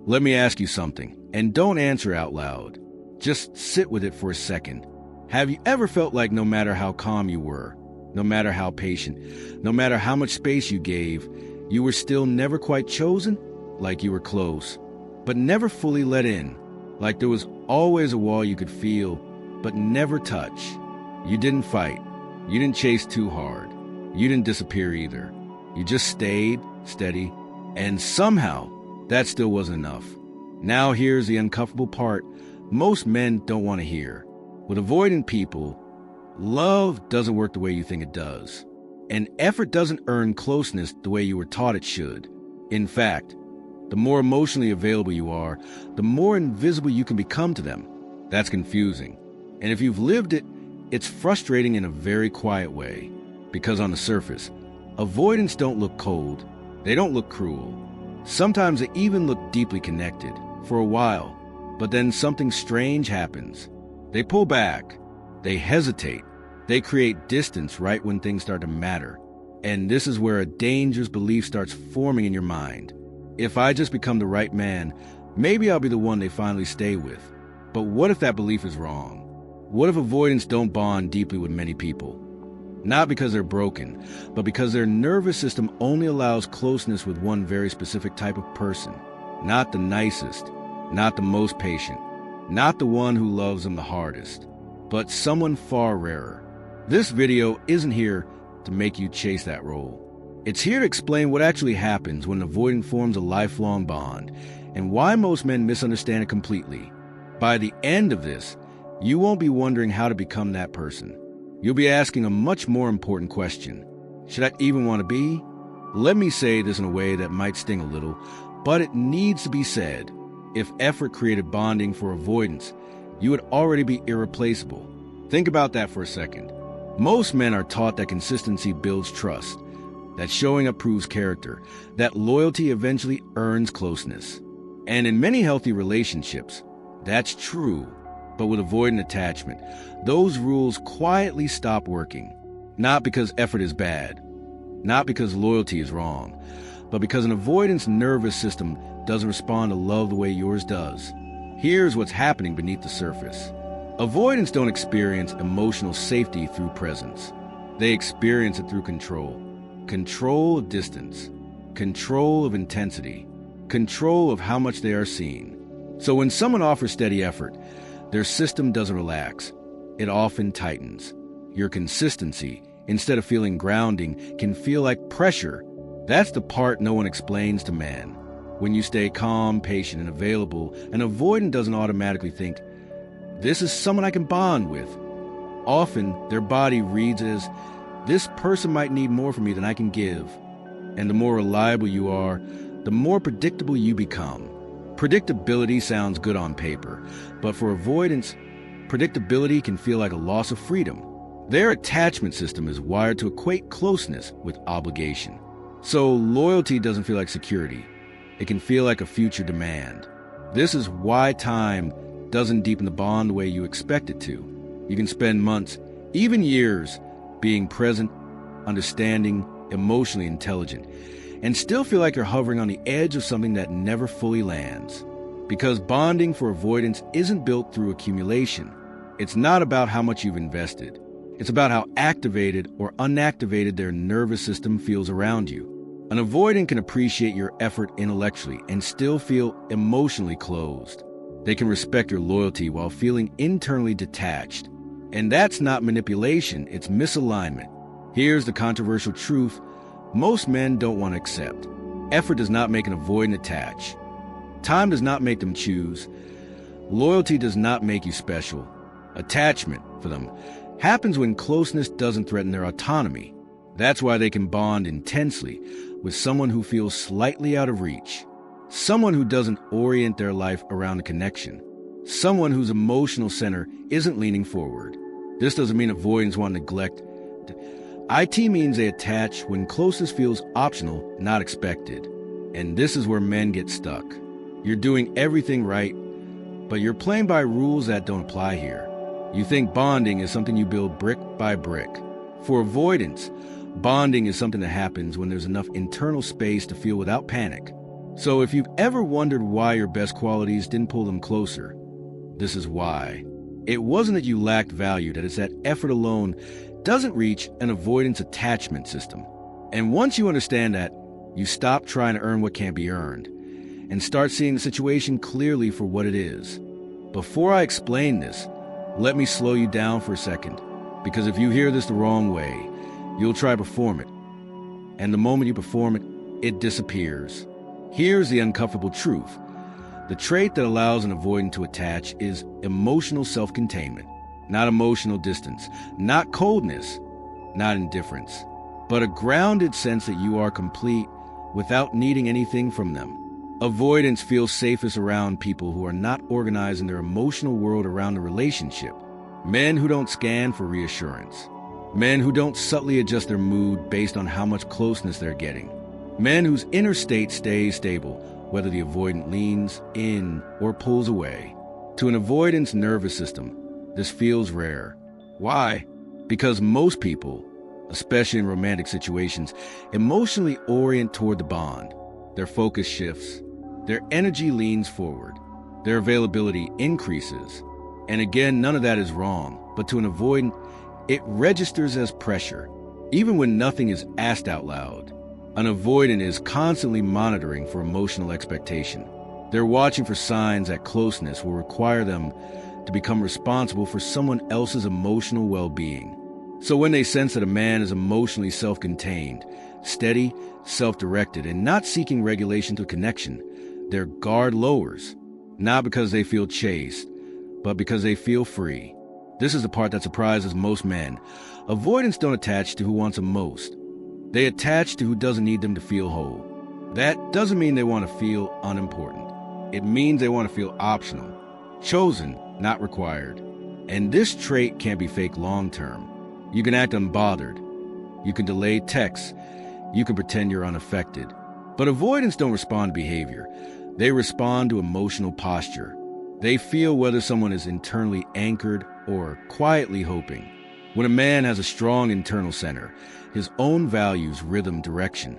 Let me ask you something, and don't answer out loud. Just sit with it for a second. Have you ever felt like no matter how calm you were, no matter how patient, no matter how much space you gave, you were still never quite chosen? Like you were close, but never fully let in. Like there was always a wall you could feel, but never touch. You didn't fight. You didn't chase too hard. You didn't disappear either. You just stayed steady, and somehow that still wasn't enough. Now here's the uncomfortable part most men don't want to hear. With avoidant people, love doesn't work the way you think it does. And effort doesn't earn closeness the way you were taught it should. In fact, the more emotionally available you are, the more invisible you can become to them. That's confusing. And if you've lived it, it's frustrating in a very quiet way. Because on the surface, avoidants don't look cold. They don't look cruel. Sometimes they even look deeply connected, for a while. But then something strange happens. They pull back. They hesitate. They create distance right when things start to matter. And this is where a dangerous belief starts forming in your mind. If I just become the right man, maybe I'll be the one they finally stay with. But what if that belief is wrong? What if avoidants don't bond deeply with many people? Not because they're broken, but because their nervous system only allows closeness with one very specific type of person. Not the nicest, not the most patient, not the one who loves them the hardest, but someone far rarer. This video isn't here to make you chase that role. It's here to explain what actually happens when an avoidant forms a lifelong bond, and why most men misunderstand it completely. By the end of this, you won't be wondering how to become that person. You'll be asking a much more important question. Should I even want to be? Let me say this in a way that might sting a little, but it needs to be said. If effort created bonding for avoidance, you would already be irreplaceable. Think about that for a second. Most men are taught that consistency builds trust, that showing up proves character, that loyalty eventually earns closeness. And in many healthy relationships, that's true. But with avoidant attachment, those rules quietly stop working. Not because effort is bad, not because loyalty is wrong, but because an avoidant's nervous system doesn't respond to love the way yours does. Here's what's happening beneath the surface. Avoidants don't experience emotional safety through presence. They experience it through control. Control of distance. Control of intensity. Control of how much they are seen. So when someone offers steady effort, their system doesn't relax. It often tightens. Your consistency, instead of feeling grounding, can feel like pressure. That's the part no one explains to man. When you stay calm, patient, and available, an avoidant doesn't automatically think, this is someone I can bond with. Often, their body reads it as, this person might need more from me than I can give. And the more reliable you are, the more predictable you become. Predictability sounds good on paper, but for avoidants, predictability can feel like a loss of freedom. Their attachment system is wired to equate closeness with obligation. So loyalty doesn't feel like security. It can feel like a future demand. This is why time doesn't deepen the bond the way you expect it to. You can spend months, even years, being present, understanding, emotionally intelligent, and still feel like you're hovering on the edge of something that never fully lands. Because bonding for avoidance isn't built through accumulation. It's not about how much you've invested. It's about how activated or unactivated their nervous system feels around you. An avoidant can appreciate your effort intellectually and still feel emotionally closed. They can respect your loyalty while feeling internally detached. And that's not manipulation, it's misalignment. Here's the controversial truth most men don't want to accept. Effort does not make an avoidant attach. Time does not make them choose. Loyalty does not make you special. Attachment, for them, happens when closeness doesn't threaten their autonomy. That's why they can bond intensely with someone who feels slightly out of reach. Someone who doesn't orient their life around a connection. Someone whose emotional center isn't leaning forward. This doesn't mean avoidants want to neglect. IT means they attach when closeness feels optional, not expected. And this is where men get stuck. You're doing everything right, but you're playing by rules that don't apply here. You think bonding is something you build brick by brick. For avoidance, bonding is something that happens when there's enough internal space to feel without panic. So if you've ever wondered why your best qualities didn't pull them closer, this is why. It wasn't that you lacked value, that it's that effort alone doesn't reach an avoidance attachment system. And once you understand that, you stop trying to earn what can't be earned and start seeing the situation clearly for what it is. Before I explain this, let me slow you down for a second, because if you hear this the wrong way, you'll try to perform it. And the moment you perform it, it disappears. Here's the uncomfortable truth. The trait that allows an avoidant to attach is emotional self-containment, not emotional distance, not coldness, not indifference, but a grounded sense that you are complete without needing anything from them. Avoidants feel safest around people who are not organizing their emotional world around the relationship. Men who don't scan for reassurance. Men who don't subtly adjust their mood based on how much closeness they're getting. Men whose inner state stays stable, whether the avoidant leans in or pulls away. To an avoidant's nervous system, this feels rare. Why? Because most people, especially in romantic situations, emotionally orient toward the bond. Their focus shifts. Their energy leans forward. Their availability increases. And again, none of that is wrong, but to an avoidant, it registers as pressure, even when nothing is asked out loud. An avoidant is constantly monitoring for emotional expectation. They're watching for signs that closeness will require them to become responsible for someone else's emotional well-being. So when they sense that a man is emotionally self-contained, steady, self-directed, and not seeking regulation through connection, their guard lowers, not because they feel chased, but because they feel free. This is the part that surprises most men. Avoidants don't attach to who wants them most. They attach to who doesn't need them to feel whole. That doesn't mean they want to feel unimportant. It means they want to feel optional, chosen, not required. And this trait can't be fake long-term. You can act unbothered. You can delay texts. You can pretend you're unaffected. But avoidants don't respond to behavior. They respond to emotional posture. They feel whether someone is internally anchored or quietly hoping. When a man has a strong internal center, his own values, rhythm, direction,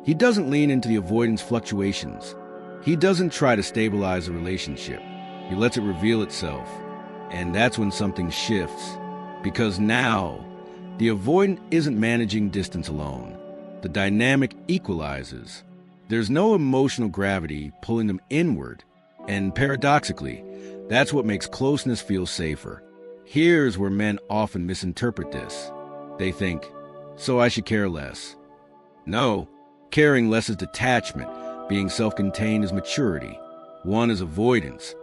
he doesn't lean into the avoidance fluctuations. He doesn't try to stabilize a relationship. He lets it reveal itself. And that's when something shifts. Because now, the avoidant isn't managing distance alone. The dynamic equalizes. There's no emotional gravity pulling them inward. And paradoxically, that's what makes closeness feel safer. Here's where men often misinterpret this. They think, so I should care less. No, caring less is detachment. Being self-contained is maturity. One is avoidance.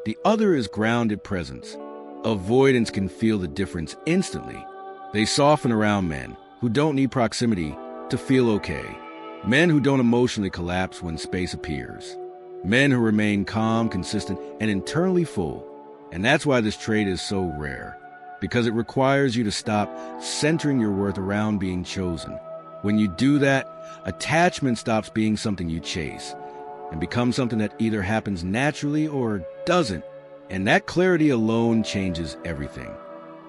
The other is grounded presence. Avoidants can feel the difference instantly. They soften around men who don't need proximity to feel okay. Men who don't emotionally collapse when space appears. Men who remain calm, consistent, and internally full. And that's why this trait is so rare. Because it requires you to stop centering your worth around being chosen. When you do that, attachment stops being something you chase and becomes something that either happens naturally or doesn't. And that clarity alone changes everything.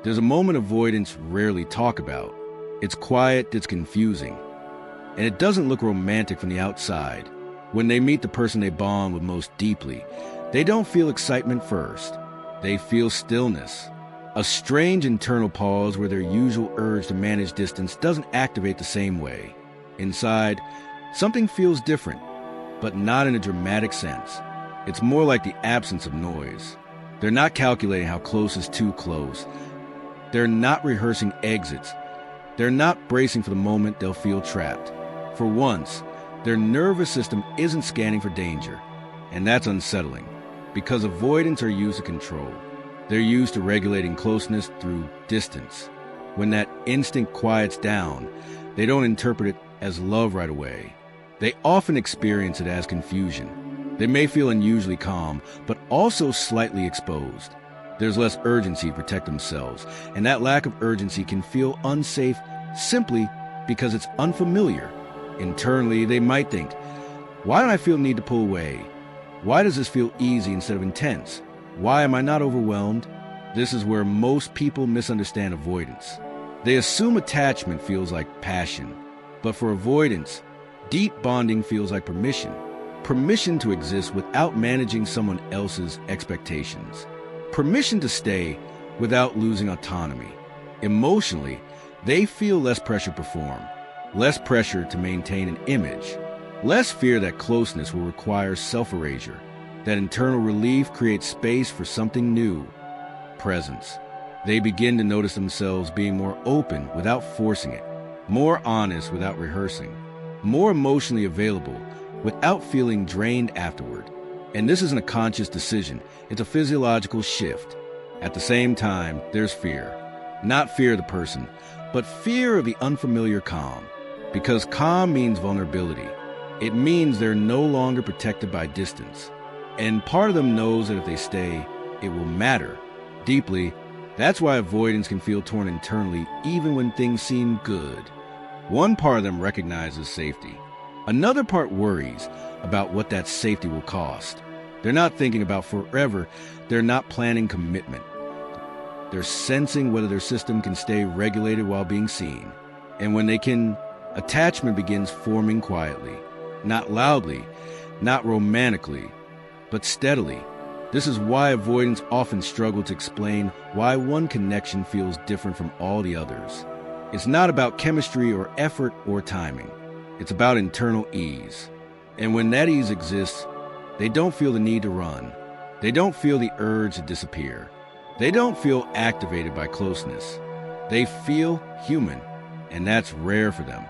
There's a moment avoidants rarely talk about. It's quiet, it's confusing. And it doesn't look romantic from the outside. When they meet the person they bond with most deeply, they don't feel excitement first. They feel stillness. A strange internal pause where their usual urge to manage distance doesn't activate the same way. Inside, something feels different, but not in a dramatic sense. It's more like the absence of noise. They're not calculating how close is too close. They're not rehearsing exits. They're not bracing for the moment they'll feel trapped. For once, their nervous system isn't scanning for danger, and that's unsettling, because avoidants are used to control. They're used to regulating closeness through distance. When that instinct quiets down, they don't interpret it as love right away. They often experience it as confusion. They may feel unusually calm, but also slightly exposed. There's less urgency to protect themselves, and that lack of urgency can feel unsafe simply because it's unfamiliar. Internally, they might think, why don't I feel the need to pull away? Why does this feel easy instead of intense? Why am I not overwhelmed? This is where most people misunderstand avoidance. They assume attachment feels like passion, but for avoidance, deep bonding feels like permission. permission to exist without managing someone else's expectations, permission to stay without losing autonomy. Emotionally, they feel less pressure to perform, less pressure to maintain an image, less fear that closeness will require self-erasure, that internal relief creates space for something new, presence. They begin to notice themselves being more open without forcing it, more honest without rehearsing, more emotionally available without feeling drained afterward. And this isn't a conscious decision, it's a physiological shift. At the same time, there's fear. Not fear of the person, but fear of the unfamiliar calm. Because calm means vulnerability. It means they're no longer protected by distance. And part of them knows that if they stay, it will matter deeply. That's why avoidance can feel torn internally even when things seem good. One part of them recognizes safety. Another part worries about what that safety will cost. They're not thinking about forever. They're not planning commitment. They're sensing whether their system can stay regulated while being seen. And when they can, attachment begins forming quietly, not loudly, not romantically, but steadily. This is why avoidants often struggle to explain why one connection feels different from all the others. It's not about chemistry or effort or timing. It's about internal ease. And when that ease exists, they don't feel the need to run. They don't feel the urge to disappear. They don't feel activated by closeness. They feel human, and that's rare for them.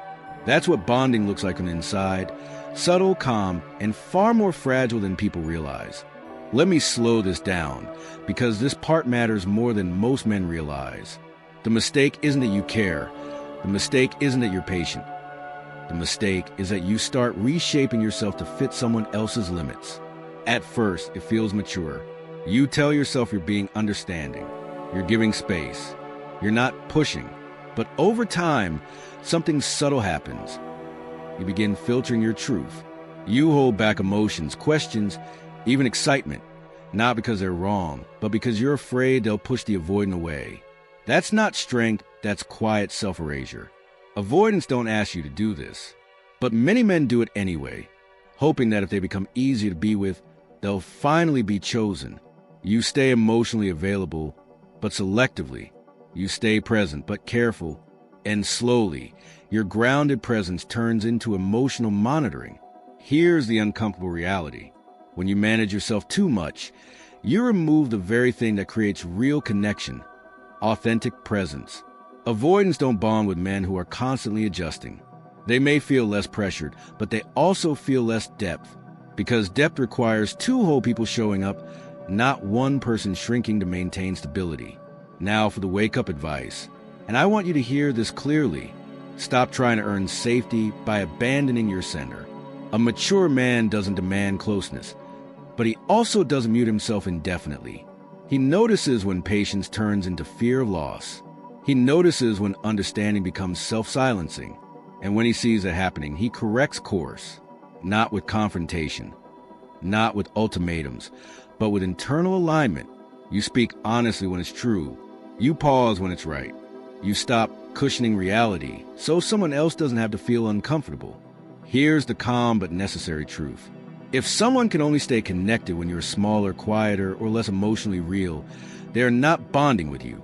That's what bonding looks like on the inside, subtle, calm, and far more fragile than people realize. Let me slow this down, because this part matters more than most men realize. The mistake isn't that you care. The mistake isn't that you're patient. The mistake is that you start reshaping yourself to fit someone else's limits. At first, it feels mature. You tell yourself you're being understanding. You're giving space. You're not pushing. But over time, something subtle happens. You begin filtering your truth. You hold back emotions, questions, even excitement, not because they're wrong, but because you're afraid they'll push the avoidant away. That's not strength, that's quiet self-erasure. Avoidants don't ask you to do this, but many men do it anyway, hoping that if they become easier to be with, they'll finally be chosen. You stay emotionally available, but selectively. You stay present, but careful, and slowly, your grounded presence turns into emotional monitoring. Here's the uncomfortable reality. When you manage yourself too much, you remove the very thing that creates real connection, authentic presence. Avoidants don't bond with men who are constantly adjusting. They may feel less pressured, but they also feel less depth, because depth requires two whole people showing up, not one person shrinking to maintain stability. Now for the wake-up advice, and I want you to hear this clearly. Stop trying to earn safety by abandoning your center. A mature man doesn't demand closeness, but he also doesn't mute himself indefinitely. He notices when patience turns into fear of loss. He notices when understanding becomes self-silencing. And when he sees it happening, he corrects course, not with confrontation, not with ultimatums, but with internal alignment. You speak honestly when it's true. You pause when it's right. You stop cushioning reality so someone else doesn't have to feel uncomfortable. Here's the calm but necessary truth. If someone can only stay connected when you're smaller, quieter, or less emotionally real, they're not bonding with you.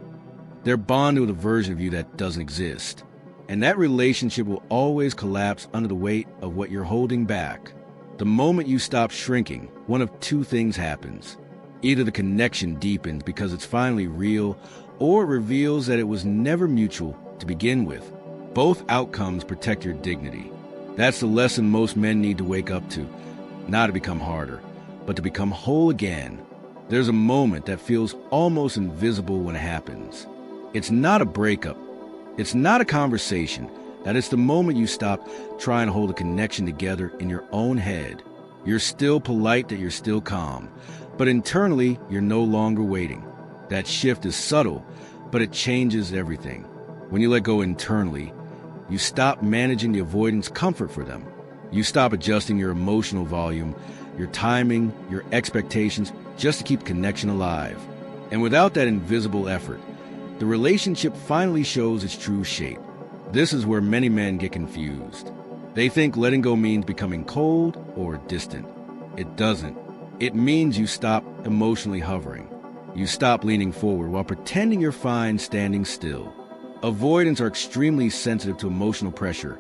They're bonding with a version of you that doesn't exist. And that relationship will always collapse under the weight of what you're holding back. The moment you stop shrinking, one of two things happens. Either the connection deepens because it's finally real, or it reveals that it was never mutual to begin with. Both outcomes protect your dignity. That's the lesson most men need to wake up to. Not to become harder, but to become whole again. There's a moment that feels almost invisible when it happens. It's not a breakup. It's not a conversation. That is the moment you stop trying to hold a connection together in your own head. You're still polite, that you're still calm, but internally, you're no longer waiting. That shift is subtle, but it changes everything. When you let go internally, you stop managing the avoidance comfort for them. You stop adjusting your emotional volume, your timing, your expectations, just to keep connection alive. And without that invisible effort, the relationship finally shows its true shape. This is where many men get confused. They think letting go means becoming cold or distant. It doesn't. It means you stop emotionally hovering. You stop leaning forward while pretending you're fine standing still. Avoidants are extremely sensitive to emotional pressure,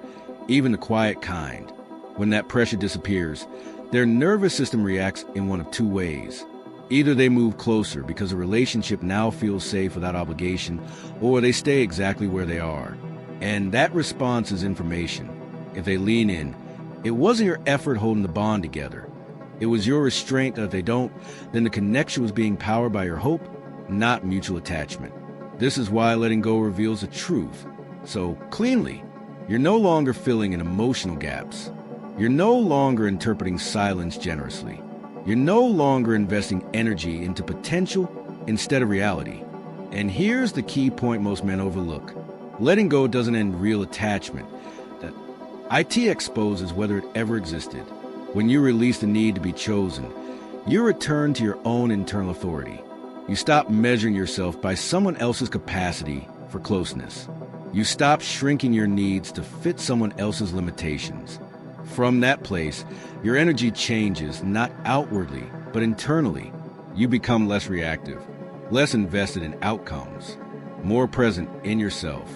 even the quiet kind. When that pressure disappears, their nervous system reacts in one of two ways. Either they move closer because the relationship now feels safe without obligation, or they stay exactly where they are. And that response is information. If they lean in, it wasn't your effort holding the bond together. It was your restraint that if they don't, then the connection was being powered by your hope, not mutual attachment. This is why letting go reveals the truth. So cleanly, you're no longer filling in emotional gaps. You're no longer interpreting silence generously. You're no longer investing energy into potential instead of reality. And here's the key point most men overlook. Letting go doesn't end real attachment. That IT exposes whether it ever existed. When you release the need to be chosen, you return to your own internal authority. You stop measuring yourself by someone else's capacity for closeness. You stop shrinking your needs to fit someone else's limitations. From that place, your energy changes not outwardly, but internally. You become less reactive, less invested in outcomes, more present in yourself.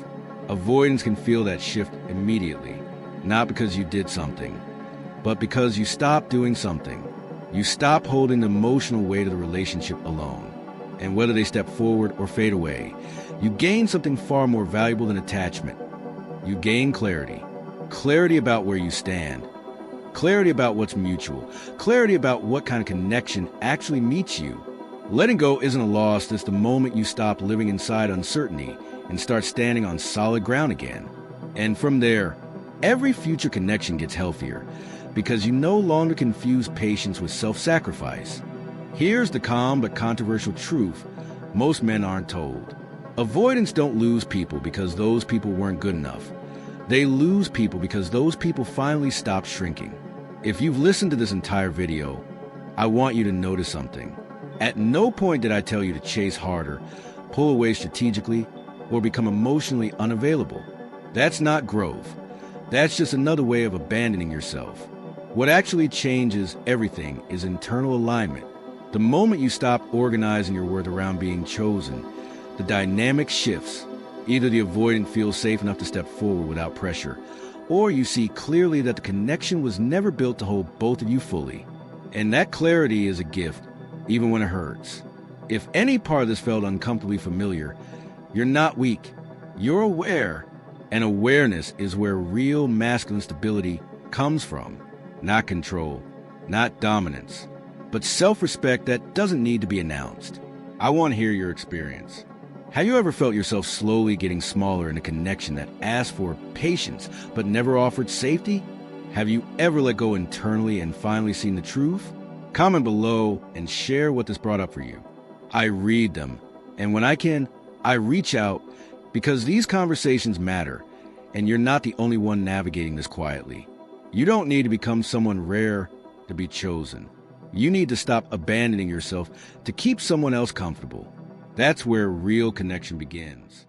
Avoidance can feel that shift immediately, not because you did something, but because you stop doing something. You stop holding the emotional weight of the relationship alone. And whether they step forward or fade away, you gain something far more valuable than attachment. You gain clarity. Clarity about where you stand. Clarity about what's mutual. Clarity about what kind of connection actually meets you. Letting go isn't a loss. It's the moment you stop living inside uncertainty and start standing on solid ground again. And from there, every future connection gets healthier, because you no longer confuse patience with self-sacrifice. Here's the calm but controversial truth most men aren't told. Avoidants don't lose people because those people weren't good enough. They lose people because those people finally stopped shrinking. If you've listened to this entire video, I want you to notice something. At no point did I tell you to chase harder, pull away strategically, or become emotionally unavailable. That's not growth. That's just another way of abandoning yourself. What actually changes everything is internal alignment. The moment you stop organizing your worth around being chosen, the dynamic shifts. Either the avoidant feels safe enough to step forward without pressure, or you see clearly that the connection was never built to hold both of you fully. And that clarity is a gift, even when it hurts. If any part of this felt uncomfortably familiar, you're not weak. You're aware. And awareness is where real masculine stability comes from. Not control, not dominance, but self-respect that doesn't need to be announced. I want to hear your experience. Have you ever felt yourself slowly getting smaller in a connection that asked for patience but never offered safety? Have you ever let go internally and finally seen the truth? Comment below and share what this brought up for you. I read them, and when I can, I reach out, because these conversations matter, and you're not the only one navigating this quietly. You don't need to become someone rare to be chosen. You need to stop abandoning yourself to keep someone else comfortable. That's where real connection begins.